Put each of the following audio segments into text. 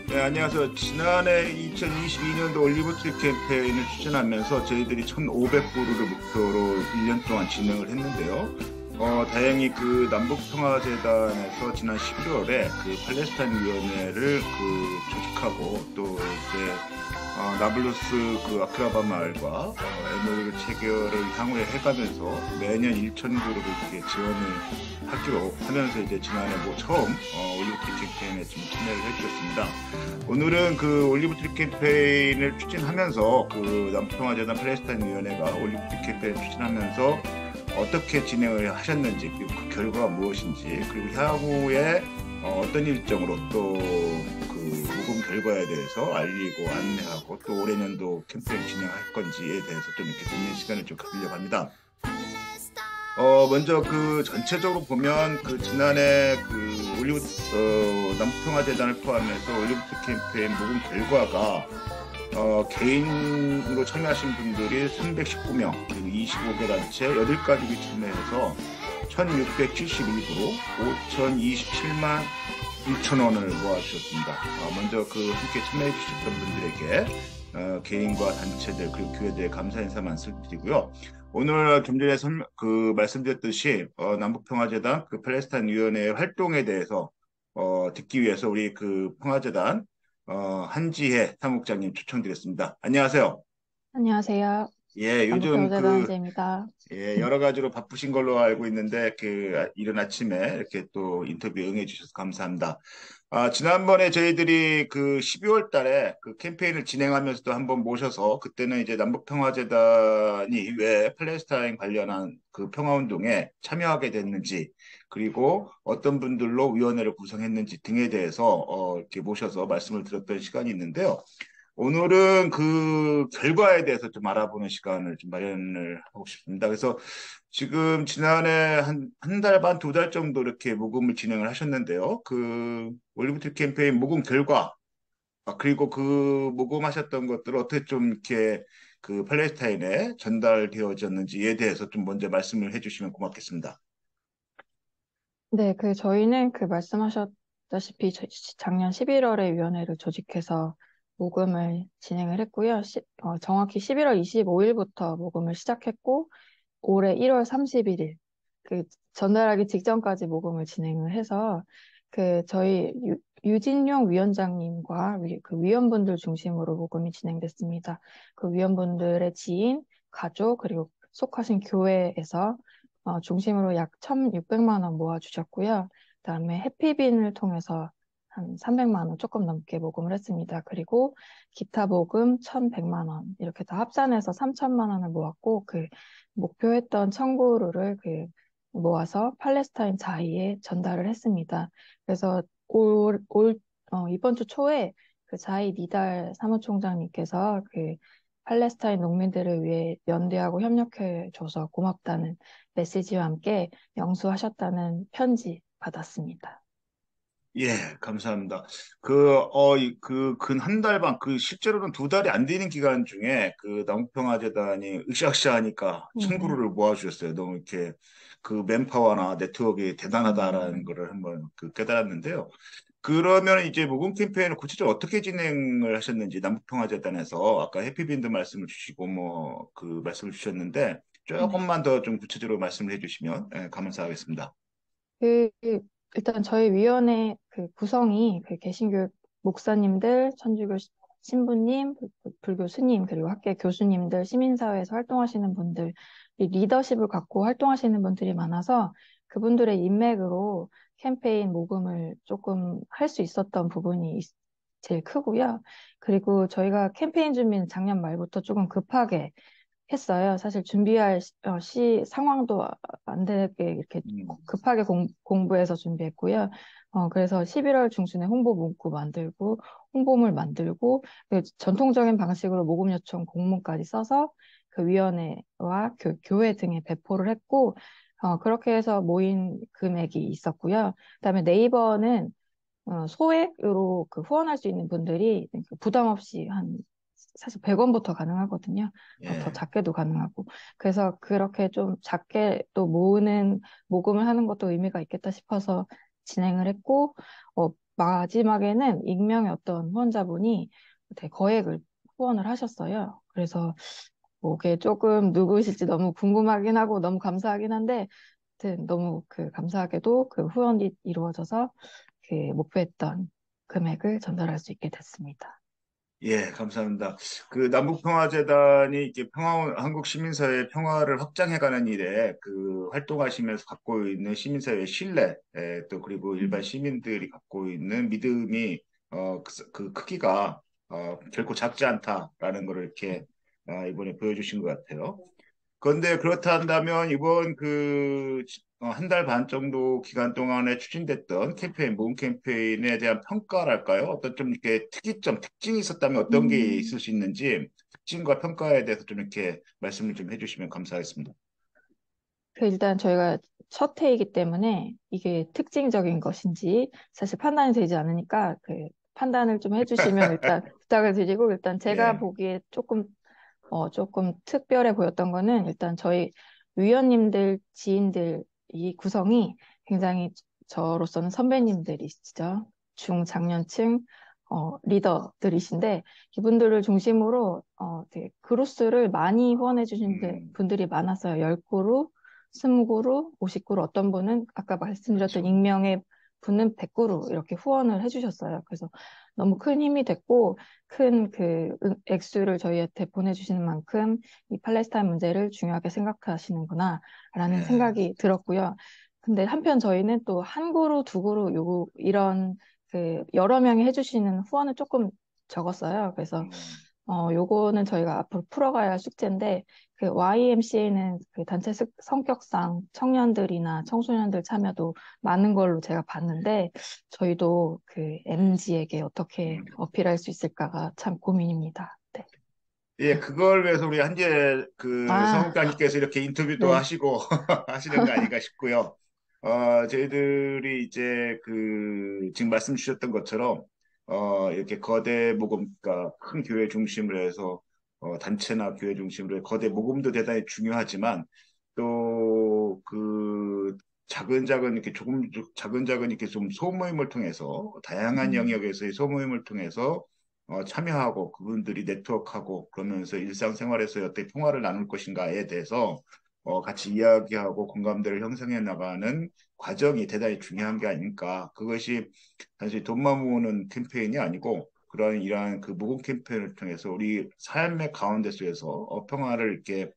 네, 안녕하세요. 지난해 2022년도 올리브트리 캠페인을 추진하면서 저희들이 1,500불을 목표로 1년 동안 진행을 했는데요. 다행히 그 남북평화재단에서 지난 11월에 그 팔레스타인 위원회를 조직하고 또 이제 나블루스 그 아크라바 마을과 MOU를 체결을 향후에 해가면서 매년 1,000불을 이렇게 지원을 하기로 하면서 이제 지난해 뭐 처음 올리브트리 캠페인에 좀 참여를 해주셨습니다. 오늘은 그 올리브트리 캠페인을 추진하면서 그 남북평화재단 팔레스타인 위원회가 올리브트리 캠페인을 추진하면서 어떻게 진행을 하셨는지 그리고 그 결과가 무엇인지 그리고 향후에 어떤 일정으로 또 그 모금 결과에 대해서 알리고 안내하고 또 올해 년도 캠페인 진행할 건지에 대해서 좀 이렇게 듣는 시간을 좀 가지려고 합니다. 먼저 그 전체적으로 보면 그 지난해 그 남북평화재단을 포함해서 올리브트 캠페인 모금 결과가 개인으로 참여하신 분들이 319명, 그리고 25개 단체 8가족이 참여해서 1,671불로 5,027만 1천 원을 모아주셨습니다. 먼저 그 함께 참여해 주셨던 분들에게 개인과 단체들 그리고 교회들의 감사 인사 말씀드리고요. 오늘 좀 전에 말씀드렸듯이 남북평화재단 그 팔레스타인 위원회의 활동에 대해서 듣기 위해서 우리 그 평화재단 한지혜 사무국장님 초청드렸습니다. 안녕하세요. 안녕하세요. 예, 요즘 남북경제단 한지입니다. 예, 여러 가지로 바쁘신 걸로 알고 있는데, 이른 아침에 이렇게 또 인터뷰 응해 주셔서 감사합니다. 지난번에 저희들이 그 12월 달에 그 캠페인을 진행하면서도 한번 모셔서, 그때는 이제 남북평화재단이 왜 팔레스타인 관련한 그 평화운동에 참여하게 됐는지, 그리고 어떤 분들로 위원회를 구성했는지 등에 대해서, 이렇게 모셔서 말씀을 드렸던 시간이 있는데요. 오늘은 그 결과에 대해서 좀 알아보는 시간을 좀 마련을 하고 싶습니다. 그래서 지금 지난해 한 달 반, 2달 정도 이렇게 모금을 진행을 하셨는데요. 그 올리브트 캠페인 모금 결과, 그리고 그 모금하셨던 것들을 어떻게 좀 이렇게 그 팔레스타인에 전달되어졌는지에 대해서 좀 먼저 말씀을 해주시면 고맙겠습니다. 네, 저희는 말씀하셨다시피 작년 11월에 위원회를 조직해서 모금을 진행을 했고요. 정확히 11월 25일부터 모금을 시작했고, 올해 1월 31일, 전달하기 직전까지 모금을 진행을 해서, 저희 유진용 위원장님과 그 위원분들 중심으로 모금이 진행됐습니다. 그 위원분들의 지인, 가족, 그리고 속하신 교회에서 중심으로 약 1,600만 원 모아주셨고요. 그다음에 해피빈을 통해서 한 300만 원 조금 넘게 모금을 했습니다. 그리고 기타 모금 1,100만 원 이렇게 다 합산해서 3천만 원을 모았고 목표했던 청구를 모아서 팔레스타인 자위에 전달을 했습니다. 그래서 이번 주 초에 그 자이 니달 사무총장님께서 팔레스타인 농민들을 위해 연대하고 협력해줘서 고맙다는 메시지와 함께 영수하셨다는 편지 받았습니다. 예, 감사합니다. 근 한 달 반, 실제로는 2달이 안 되는 기간 중에 그 남북평화재단이 으쌰으쌰 하니까 네. 친구를 모아주셨어요. 너무 이렇게 그 맨파워나 네트워크가 대단하다라는 음, 거를 한번 깨달았는데요. 그러면 이제 모금 캠페인을 구체적으로 어떻게 진행을 하셨는지 남북평화재단에서 아까 해피빈도 말씀을 주시고 뭐 그 말씀을 주셨는데 네. 조금만 더 좀 구체적으로 말씀을 해주시면 감사하겠습니다. 그, 일단 저희 위원회 구성이 개신교 목사님들, 천주교 신부님, 불교 스님, 그리고 학계 교수님들, 시민사회에서 활동하시는 분들, 이 리더십을 갖고 활동하시는 분들이 많아서 그분들의 인맥으로 캠페인 모금을 조금 할 수 있었던 부분이 제일 크고요. 그리고 저희가 캠페인 준비는 작년 말부터 조금 급하게 했어요. 사실 준비할 상황도 안 되게 이렇게 음, 급하게 공부해서 준비했고요. 그래서 11월 중순에 홍보 문구 만들고, 홍보물 만들고, 전통적인 방식으로 모금 요청 공문까지 써서 그 위원회와 교회 등에 배포를 했고, 그렇게 해서 모인 금액이 있었고요. 그다음에 네이버는 소액으로 후원할 수 있는 분들이 부담 없이 사실 100원부터 가능하거든요. 더 예. 작게도 가능하고. 그래서 그렇게 좀 작게 또 모으는 모금을 하는 것도 의미가 있겠다 싶어서 진행을 했고, 마지막에는 익명의 어떤 후원자분이 되게 거액을 후원을 하셨어요. 그래서 뭐 그게 조금 누구실지 너무 궁금하긴 하고 너무 감사하긴 한데, 하여튼 너무 그 감사하게도 그 후원이 이루어져서 그 목표했던 금액을 전달할 수 있게 됐습니다. 예, 감사합니다. 그 남북평화재단이 이렇게 한국 시민사회 평화를 확장해가는 일에 그 활동하시면서 갖고 있는 시민사회의 신뢰, 또 그리고 일반 음. 시민들이 갖고 있는 믿음이 그 크기가 결코 작지 않다라는 걸 이렇게 이번에 보여주신 것 같아요. 그런데 그렇다 한다면 이번 그 한 달 반 정도 기간 동안에 추진됐던 캠페인, 모금 캠페인에 대한 평가랄까요? 어떤 좀 이렇게 특이점, 특징이 있었다면 어떤 게 음, 있을 수 있는지 특징과 평가에 대해서 좀 이렇게 말씀을 좀 해주시면 감사하겠습니다. 그 일단 저희가 첫 회이기 때문에 이게 특징적인 것인지 사실 판단이 되지 않으니까 그 판단을 좀 해주시면 일단 부탁을 드리고, 일단 제가 예, 보기에 조금 특별해 보였던 거는 일단 저희 위원님들, 지인들 이 구성이 굉장히 저로서는 선배님들이시죠. 중장년층 리더들이신데, 이분들을 중심으로 되게 그루스를 많이 후원해 주신 음, 분들이 많았어요. 10그루, 20그루, 50그루, 어떤 분은 아까 말씀드렸던 그렇죠. 익명의 분은 100그루 이렇게 후원을 해주셨어요. 그래서 너무 큰 힘이 됐고, 큰 그 액수를 저희한테 보내주시는 만큼 이 팔레스타인 문제를 중요하게 생각하시는구나 라는 예, 생각이 들었고요. 근데 한편 저희는 또 한 그루, 두 그루 이런 그 여러 명이 해주시는 후원은 조금 적었어요. 그래서 음, 요거는 저희가 앞으로 풀어가야 할 숙제인데, 그 YMCA는 그 단체 성격상 청년들이나 청소년들 참여도 많은 걸로 제가 봤는데, 저희도 그 MZ에게 어떻게 음. 어필할 수 있을까가 참 고민입니다. 네. 예, 그걸 위해서 우리 한재 그 아, 성우님께서 이렇게 인터뷰도 네. 하시고 하시는 거 아닌가 싶고요. 저희들이 이제 그 지금 말씀 주셨던 것처럼 이렇게 거대 모금, 그러니까 큰 교회 중심으로 해서 단체나 교회 중심으로 해서 거대 모금도 대단히 중요하지만 또 그 작은 이렇게 조금 작은 이렇게 좀 소모임을 통해서 다양한 음, 영역에서의 소모임을 통해서 참여하고 그분들이 네트워크하고 그러면서 일상생활에서 어떻게 평화를 나눌 것인가에 대해서 같이 이야기하고 공감대를 형성해 나가는 과정이 대단히 중요한 게 아닐까. 그것이 단지 돈만 모으는 캠페인이 아니고 그런 이러한 그 모금 캠페인을 통해서 우리 삶의 가운데 속에서 평화를 이렇게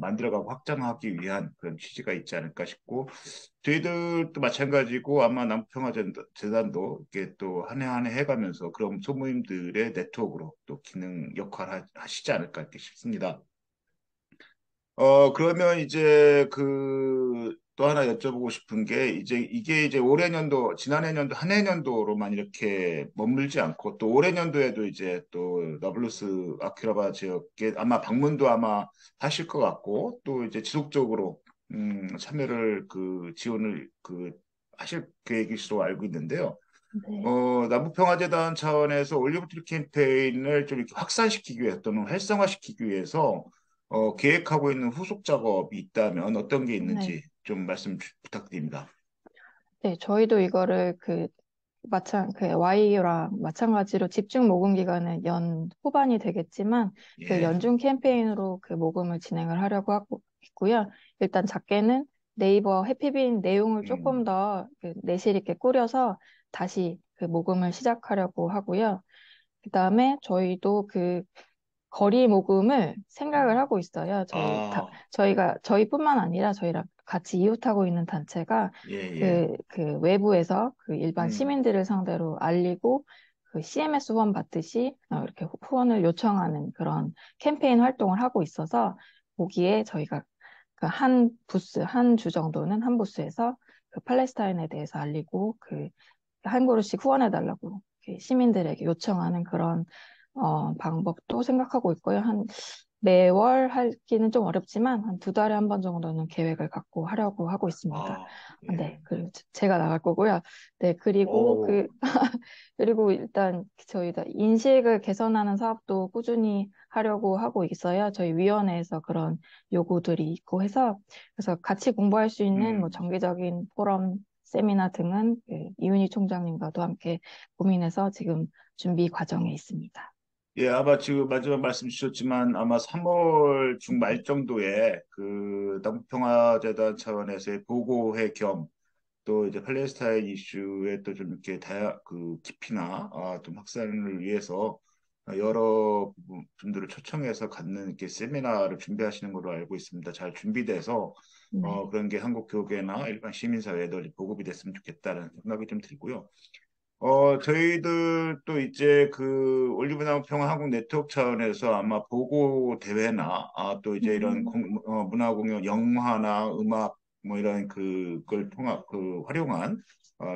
만들어가고 확장하기 위한 그런 취지가 있지 않을까 싶고 저희들도 마찬가지고 아마 남북평화재단도 이렇게 또 한 해 한 해 해가면서 그런 소모임들의 네트워크로 또 기능 역할을 하시지 않을까 이렇게 싶습니다. 그러면 이제 그 또 하나 여쭤보고 싶은 게 이제 이게 이제 올해 년도, 지난해 년도, 한 해 년도로만 이렇게 머물지 않고 또 올해 년도에도 이제 또 나블루스 아퀴라바 지역에 아마 방문도 아마 하실 것 같고 또 이제 지속적으로 참여를 그 지원을 그 하실 계획이시로 알고 있는데요. 네. 남북평화재단 차원에서 올리브트리 캠페인을 좀 이렇게 확산시키기 위해서 또는 활성화시키기 위해서 계획하고 있는 후속 작업이 있다면 어떤 게 네. 있는지 좀 말씀 부탁드립니다. 네, 저희도 이거를 그 Y랑 마찬가지로 집중 모금 기간은 연 후반이 되겠지만 그 예, 연중 캠페인으로 그 모금을 진행을 하려고 하고 있고요. 일단 작게는 네이버 해피빈 내용을 조금 음, 더그 내실 있게 꾸려서 다시 그 모금을 시작하려고 하고요. 그다음에 저희도 그 거리 모금을 생각을 음. 하고 있어요. 아, 저희뿐만 아니라 저희랑 같이 이웃하고 있는 단체가 예, 예, 그 외부에서 그 일반 음, 시민들을 상대로 알리고 그 CMS 후원 받듯이 이렇게 후원을 요청하는 그런 캠페인 활동을 하고 있어서, 거기에 저희가 그 한 부스, 한 주 정도는 한 부스에서 그 팔레스타인에 대해서 알리고 한 그루씩 후원해달라고 이렇게 시민들에게 요청하는 그런 방법도 생각하고 있고요. 매월 하기는 좀 어렵지만 한 2달에 한 번 정도는 계획을 갖고 하려고 하고 있습니다. 아, 네, 예, 그리고 제가 나갈 거고요. 네, 오, 그리고 일단 저희가 인식을 개선하는 사업도 꾸준히 하려고 하고 있어요. 저희 위원회에서 그런 요구들이 있고 해서, 그래서 같이 공부할 수 있는 뭐 음, 정기적인 포럼 세미나 등은 그 이윤희 총장님과도 함께 고민해서 지금 준비 과정에 있습니다. 예, 아마 지금 마지막 말씀 주셨지만 아마 3월 중말 정도에 그 남북평화재단 차원에서의 보고회 겸 또 이제 팔레스타인 이슈에 또 좀 이렇게 그 깊이나 좀 확산을 위해서 여러 분들을 초청해서 갖는 이렇게 세미나를 준비하시는 걸로 알고 있습니다. 잘 준비돼서 네. 그런 게 한국 교계나 일반 시민사회에도 보급이 됐으면 좋겠다는 생각이 좀 들고요. 저희들 또 이제 그 올리브나무 평화 한국 네트워크 차원에서 아마 보고 대회나 또 이제 이런 음, 문화 공연, 영화나 음악 뭐 이런 그걸 통합 그 활용한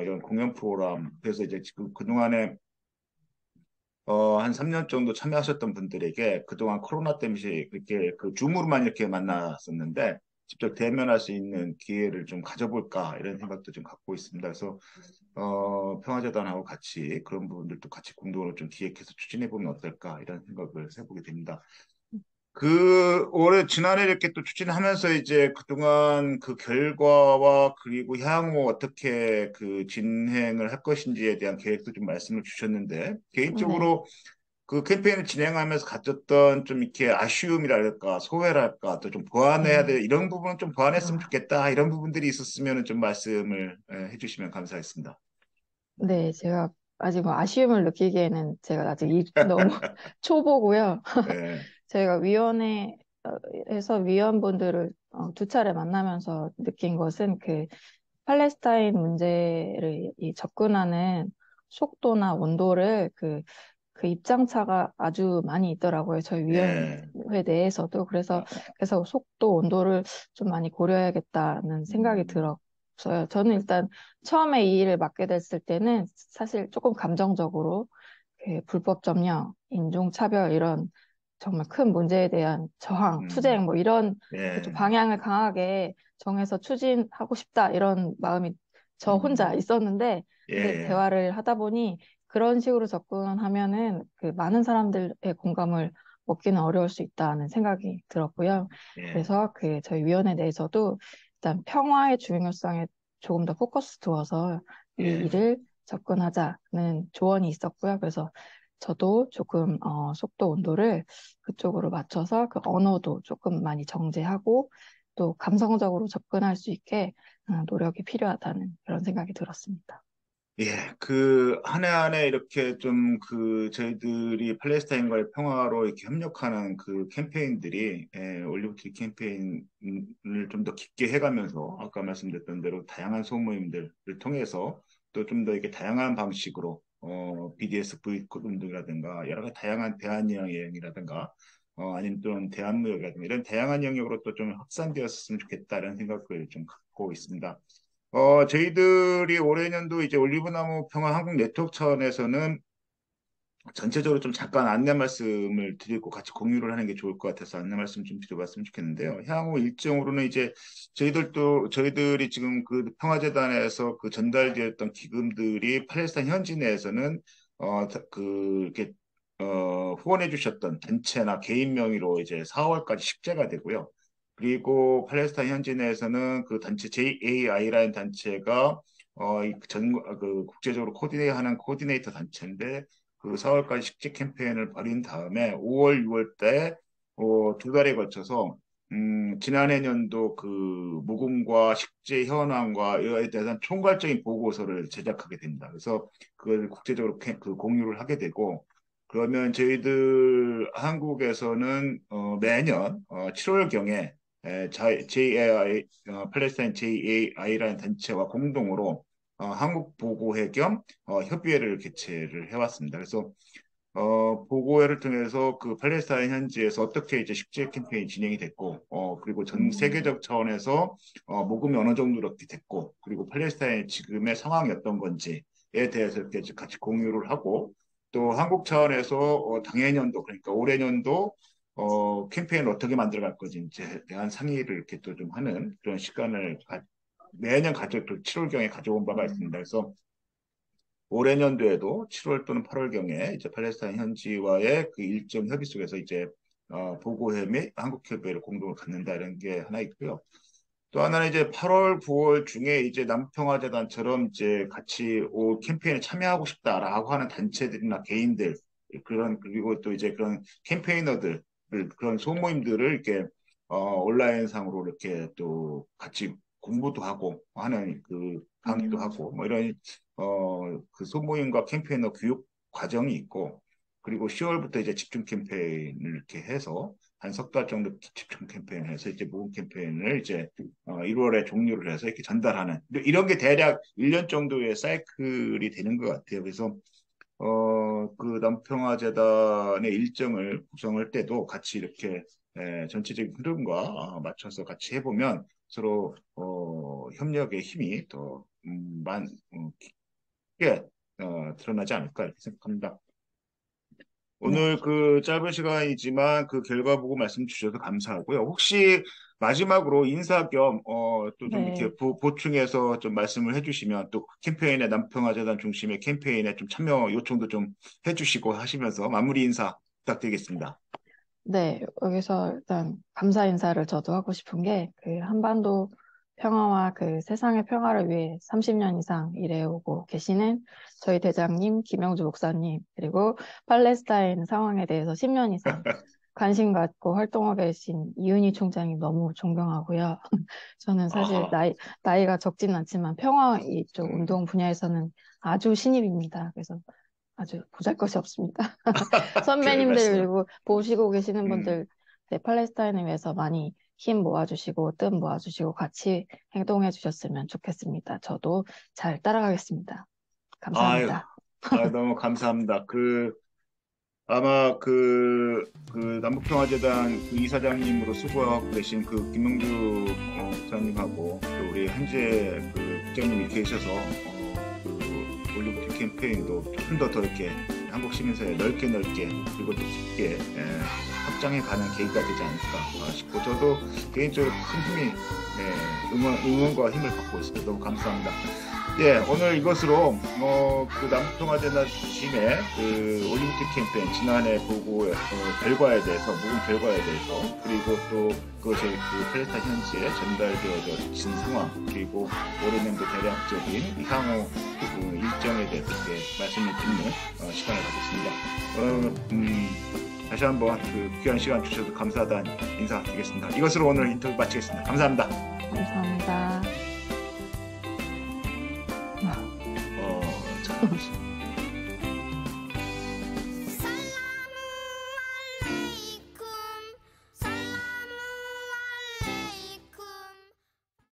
이런 공연 프로그램 그래서 이제 지금 그동안에 한 3년 정도 참여하셨던 분들에게 그동안 코로나 때문에 이렇게 그 줌으로만 이렇게 만났었는데 직접 대면할 수 있는 기회를 좀 가져볼까 이런 생각도 좀 갖고 있습니다. 그래서 평화재단하고 같이 그런 부분들도 같이 공동으로 좀 기획해서 추진해보면 어떨까 이런 생각을 해보게 됩니다. 그 올해 지난해 이렇게 또 추진하면서 이제 그동안 그 결과와 그리고 향후 어떻게 그 진행을 할 것인지에 대한 계획도 좀 말씀을 주셨는데 네. 개인적으로 그 캠페인을 진행하면서 가졌던 좀 이렇게 아쉬움이랄까 소외랄까 또 좀 보완해야 돼 음, 이런 부분은 좀 보완했으면 아, 좋겠다 이런 부분들이 있었으면 좀 말씀을 해주시면 감사하겠습니다. 네, 제가 아직 뭐 아쉬움을 느끼기에는 제가 아직 너무 초보고요. 예, 저희가 위원회에서 위원분들을 두 차례 만나면서 느낀 것은 그 팔레스타인 문제를 접근하는 속도나 온도를 그 입장차가 아주 많이 있더라고요. 저희 예, 위원회 내에서도. 아, 그래서 속도, 온도를 좀 많이 고려해야겠다는 생각이 음, 들었어요. 저는 일단 처음에 이 일을 맡게 됐을 때는 사실 조금 감정적으로 그 불법 점령, 인종차별 이런 정말 큰 문제에 대한 저항, 투쟁 뭐 이런 그좀 예, 방향을 강하게 정해서 추진하고 싶다 이런 마음이 저 혼자 음, 있었는데 예, 근데 예, 대화를 하다 보니 그런 식으로 접근하면은 그 많은 사람들의 공감을 얻기는 어려울 수 있다는 생각이 들었고요. 예, 그래서 그 저희 위원회 내에서도 일단 평화의 중요성에 조금 더 포커스 두어서 이 예, 일을 접근하자는 조언이 있었고요. 그래서 저도 조금 속도 온도를 그쪽으로 맞춰서 그 언어도 조금 많이 정제하고 또 감성적으로 접근할 수 있게 노력이 필요하다는 그런 생각이 들었습니다. 예, 그, 한 해 한 해 이렇게 좀 그, 저희들이 팔레스타인과의 평화로 이렇게 협력하는 그 캠페인들이, 올리브트리 캠페인을 좀 더 깊게 해가면서, 아까 말씀드렸던 대로 다양한 소모임들을 통해서 또 좀 더 이렇게 다양한 방식으로, BDS 보이콧 운동이라든가, 여러 가지 다양한 대한여행이라든가, 아니면 또 대한무역이라든가, 이런 다양한 영역으로 또 좀 확산되었으면 좋겠다는 생각을 좀 갖고 있습니다. 저희들이 올해 년도 이제 올리브나무 평화 한국 네트워크 차원에서는 전체적으로 좀 잠깐 안내 말씀을 드리고 같이 공유를 하는 게 좋을 것 같아서 안내 말씀 좀 드려봤으면 좋겠는데요. 향후 일정으로는 이제 저희들이 지금 그 평화재단에서 그 전달되었던 기금들이 팔레스타인 현지 내에서는 이렇게 후원해 주셨던 단체나 개인 명의로 이제 4월까지 식재가 되고요. 그리고 팔레스타인 현지 내에서는 그 단체 JAI라는 단체가 그 국제적으로 코디네이하는 코디네이터 단체인데 그 4월까지 식재 캠페인을 벌인 다음에 5월, 6월 때 두 달에 걸쳐서 지난해 년도 그 무금과 식재 현황과 이에 대한 총괄적인 보고서를 제작하게 됩니다. 그래서 그걸 국제적으로 그 공유를 하게 되고 그러면 저희들 한국에서는 매년 7월경에 JAI 팔레스타인 JAI라는 단체와 공동으로 한국 보고회 겸 협의회를 개최를 해왔습니다. 그래서 보고회를 통해서 그 팔레스타인 현지에서 어떻게 이제 식재 캠페인이 진행이 됐고, 그리고 전 음, 세계적 차원에서 모금이 어느 정도 이렇게 됐고, 그리고 팔레스타인 지금의 상황이 어떤 건지에 대해서 이렇게 같이 공유를 하고, 또 한국 차원에서 당해년도 그러니까 올해년도 캠페인을 어떻게 만들어갈 건지에 대한 상의를 이렇게 또 좀 하는 그런 시간을 매년 또 7월경에 가져온 바가 음, 있습니다. 그래서 올해 년도에도 7월 또는 8월경에 이제 팔레스타인 현지와의 그 일정 협의 속에서 이제 보고회 및 한국협의회를 공동으로 갖는다 이런 게 하나 있고요. 또 하나는 이제 8월, 9월 중에 이제 남북평화재단처럼 이제 같이 캠페인에 참여하고 싶다라고 하는 단체들이나 개인들 그리고 또 이제 그런 캠페이너들 그런 소모임들을 이렇게 온라인상으로 이렇게 또 같이 공부도 하고 하는 그 강의도 음, 하고 뭐 이런 그 소모임과 캠페이너 교육 과정이 있고 그리고 10월부터 이제 집중 캠페인을 이렇게 해서 한 석 달 정도 집중 캠페인을 해서 이제 모금 캠페인을 이제 1월에 종료를 해서 이렇게 전달하는 이런 게 대략 1년 정도의 사이클이 되는 것 같아요. 그래서 그 남평화재단의 일정을 구성할 때도 같이 이렇게 전체적인 흐름과 맞춰서 같이 해보면 서로 협력의 힘이 더 크게 드러나지 않을까 이렇게 생각합니다. 네, 오늘 그 짧은 시간이지만 그 결과 보고 말씀 주셔서 감사하고요. 혹시 마지막으로 인사 겸, 또 좀 네. 이렇게 보충해서 좀 말씀을 해주시면 또 캠페인에 남평화재단 중심의 캠페인에 좀 참여 요청도 좀 해주시고 하시면서 마무리 인사 부탁드리겠습니다. 네, 여기서 일단 감사 인사를 저도 하고 싶은 게, 그 한반도 평화와 그 세상의 평화를 위해 30년 이상 일해오고 계시는 저희 대장님, 김영주 목사님, 그리고 팔레스타인 상황에 대해서 10년 이상 관심 갖고 활동하고 계신 이은희 총장님 너무 존경하고요. 저는 사실 아, 나이가 적진 않지만 평화 이쪽 음, 운동 분야에서는 아주 신입입니다. 그래서 아주 보잘것이 없습니다. 별 선배님들 말씀. 그리고 보시고 계시는 음, 분들 네, 팔레스타인을 위해서 많이 힘 모아주시고 뜻 모아주시고 같이 행동해 주셨으면 좋겠습니다. 저도 잘 따라가겠습니다. 아유, 감사합니다. 너무 감사합니다. 아마 그 남북평화재단 그 이사장님으로 수고하고 계신 그 김명주 목사님하고 또 우리 한재 그 국장님이 계셔서 그 올리브티 캠페인도 조금 더 이렇게 한국 시민사회에 넓게 그리고 또 깊게 확장해 가는 계기가 되지 않을까 싶고 저도 개인적으로 큰 힘이 응원과 힘을 받고 있습니다. 너무 감사합니다. 예, 오늘 이것으로 그 남북평화재단 중심의 그 올림픽 캠페인 지난해 보고 결과에 대해서 모금 결과에 대해서 그리고 또 그것이 그 팔레스타인 현지에 전달되어진 상황 그리고 올해년도 대략적인 향후 그 일정에 대해서 이렇게 말씀을 듣는 시간을 가졌습니다. 다시 한번 그 귀한 시간 주셔서 감사하다는 인사드리겠습니다. 이것으로 오늘 인터뷰 마치겠습니다. 감사합니다. 감사합니다. 참.